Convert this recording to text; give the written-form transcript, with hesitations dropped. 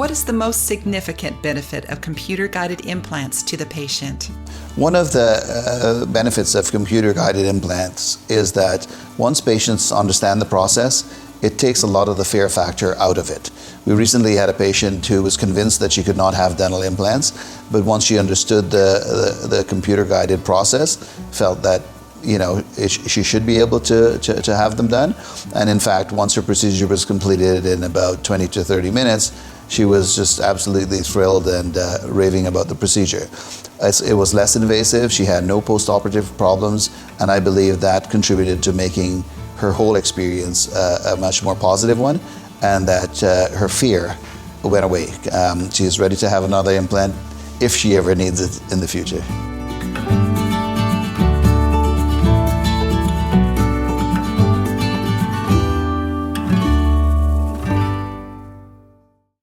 What is the most significant benefit of computer-guided implants to the patient? One of the benefits of computer-guided implants is that once patients understand the process, it takes a lot of the fear factor out of it. We recently had a patient who was convinced that she could not have dental implants, but once she understood the computer-guided process, felt that she should be able to have them done. And in fact, once her procedure was completed in about 20 to 30 minutes, she was just absolutely thrilled and raving about the procedure. It was less invasive, she had no post-operative problems, and I believe that contributed to making her whole experience a much more positive one, and that her fear went away. She is ready to have another implant if she ever needs it in the future.